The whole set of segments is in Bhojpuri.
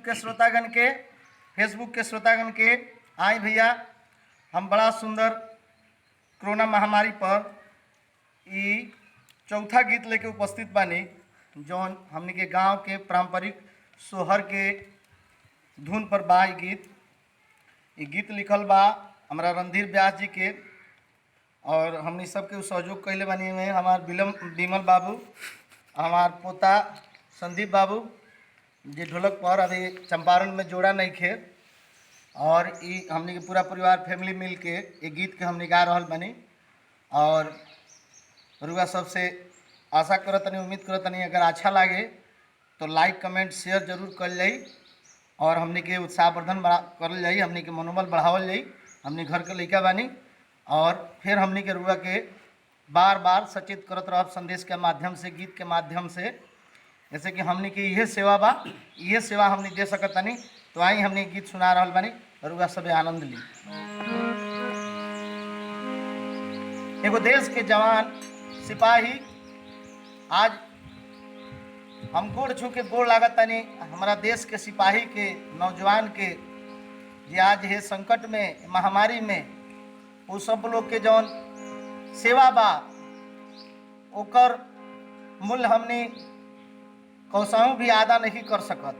के श्रोतागण के, फेसबुक के श्रोतागण के, आई भैया हम बड़ा सुंदर कोरोना महामारी पर ई चौथा गीत लेके उपस्थित बानी, जौन हमनी के गांव के पारंपरिक सोहर के धुन पर बा। ई गीत लिखल बा हमारा रणधीर व्यास जी के, और हमनी सबके सहयोग कैले बानी में हमार विमल बाबू, हमार पोता संदीप बाबू जी ढोलक पर, अभी चंपारण में जोड़ा नहीं खे, और ई हमनी के पूरा परिवार फैमिली मिल के ये गीत के हमनी गा रहल बानी। और रुआ सबसे आशा करतनी, उम्मीद करतनी अगर अच्छा लागे तो लाइक कमेंट शेयर जरूर कर जाई, और हमनी के उत्साहवर्धन करल जाई, हमनी के मनोबल बढ़ावल जाई। हमनी घर के लड़का बानी, और फिर हमनी के रुआ के बार बार सचेत करत रहब संदेश के माध्यम से, गीत के माध्यम से, जैसे कि हमनी की यह सेवा बा, यह सेवा हमनी दे सकतनी। तो आई हमनी गीत सुना रहल बानी, रुआ सबे आनंद ली। एगो देश के जवान सिपाही, आज हम गोड़ छू के गोड़ लागत तनी हमारा देश के सिपाही के, नौजवान के, जे आज है संकट में, महामारी में, वो सब लोग के जौन सेवा बा ओकर मूल्य हमने कौसाऊ भी आदा नहीं कर सकत।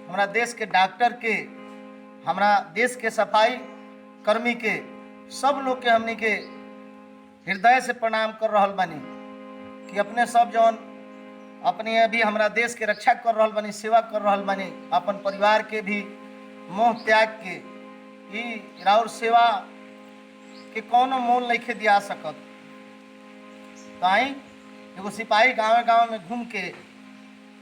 हमारा देश के डॉक्टर के, हमारा देश के सफाई कर्मी के, सब लोग के हमनी के हृदय से प्रणाम कर रहल बानी कि अपने सब जौन अपने अभी हमारा देश के रक्षा कर रहल बानी, सेवा कर रहल बानी, अपन परिवार के भी मोह त्याग के, ई राउर सेवा के कौनो मोल नहीं दिया सकत। तो आई एगो सिपाही गाँव गाँव में घूम के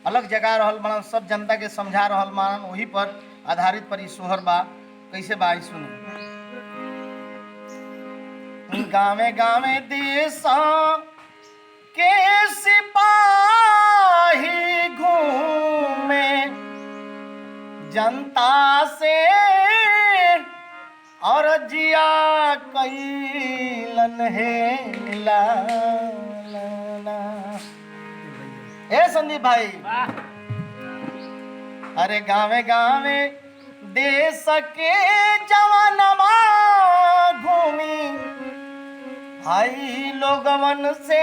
अलग जगह रहल बना, सब जनता के समझा रहल मान, वही पर आधारित पर ई सोहर बा। कैसे बा ई सुनी। गाँवे गाँवे देशा के सिपाही घूमे, जनता से और जिया कैलन है ला, ए संदीप भाई, अरे गाँवे गाँवे देश के जवानमा घूमी, भाई लोगवन से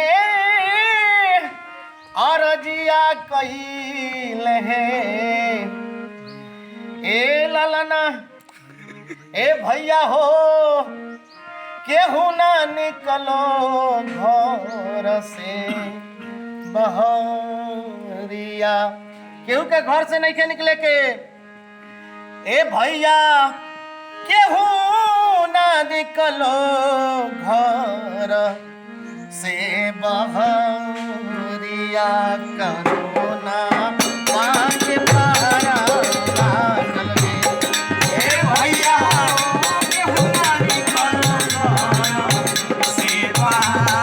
अरजिया कैल है, ए ललना ए भैया हो, केहू ना निकलो घर से बहरिया, केहू के घर से नहीं के निकले के, ए भैया केहू ना निकलो घर से बहरिया, करोना पाके पहरा लागल गे, ए भैया केहू ना निकलो घर से बहरिया,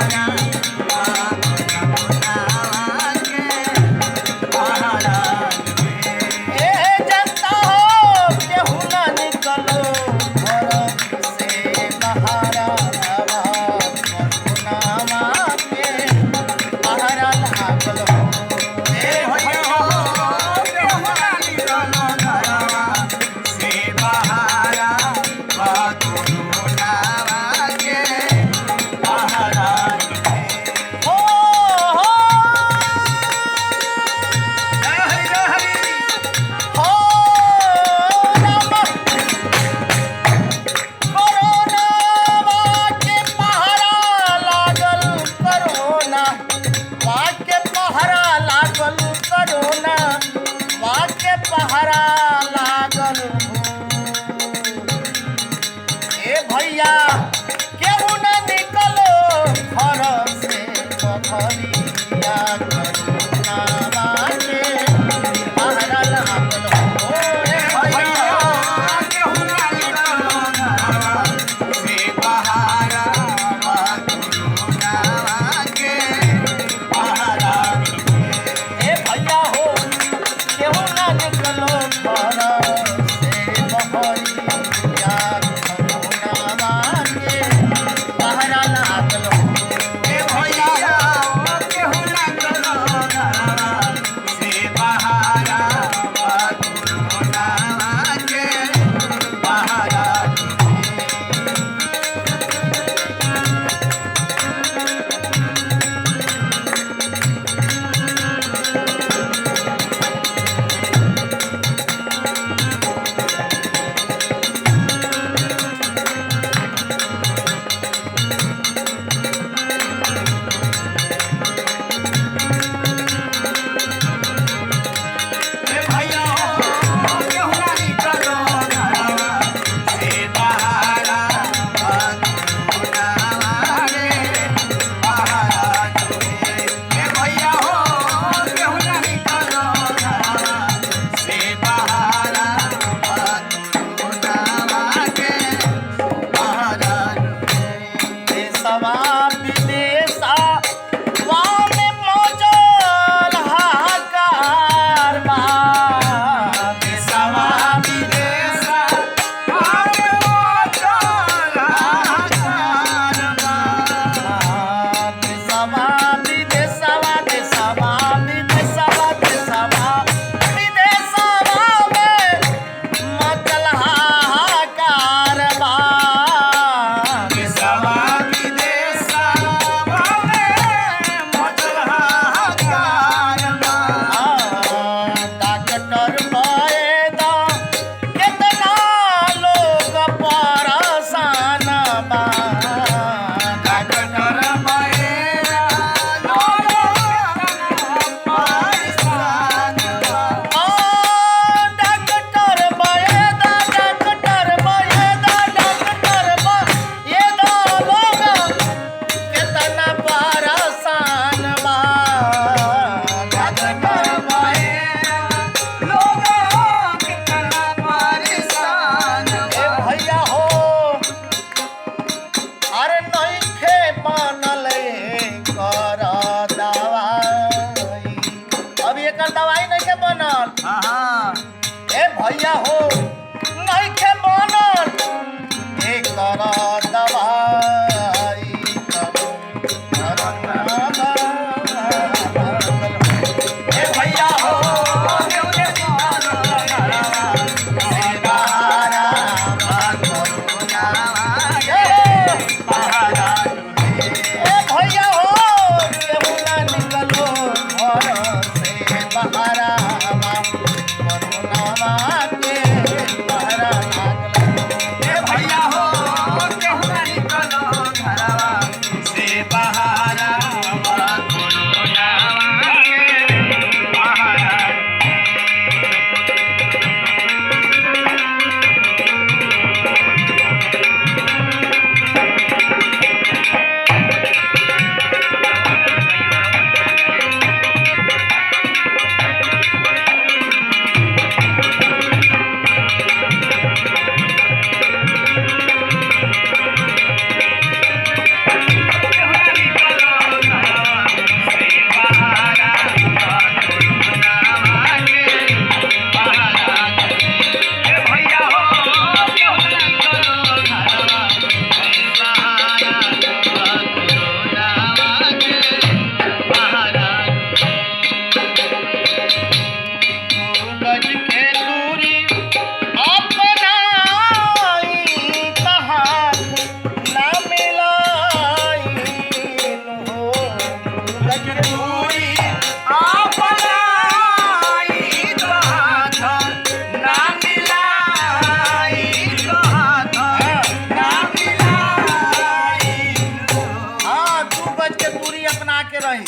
नहीं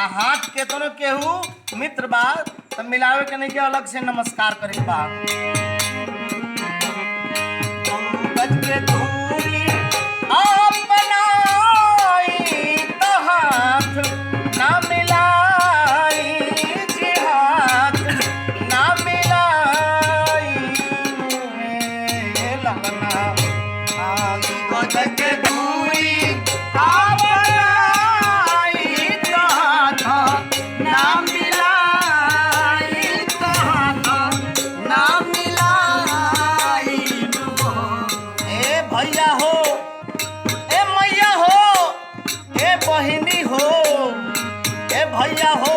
आ हाथ केतनो केहू मित्र बा तो मिलावे के नहीं के अलग से नमस्कार करे के बा गज के दूरी अपनाई तो हाथ ना मिलाई जी हाथ ना मिलाई लगना गज के दूरी अपनाई तो हाथ ना मिलाई तो हाथ ना मिलाई ए भैया हो ए मैया हो ए बहिनी हो ए भैया हो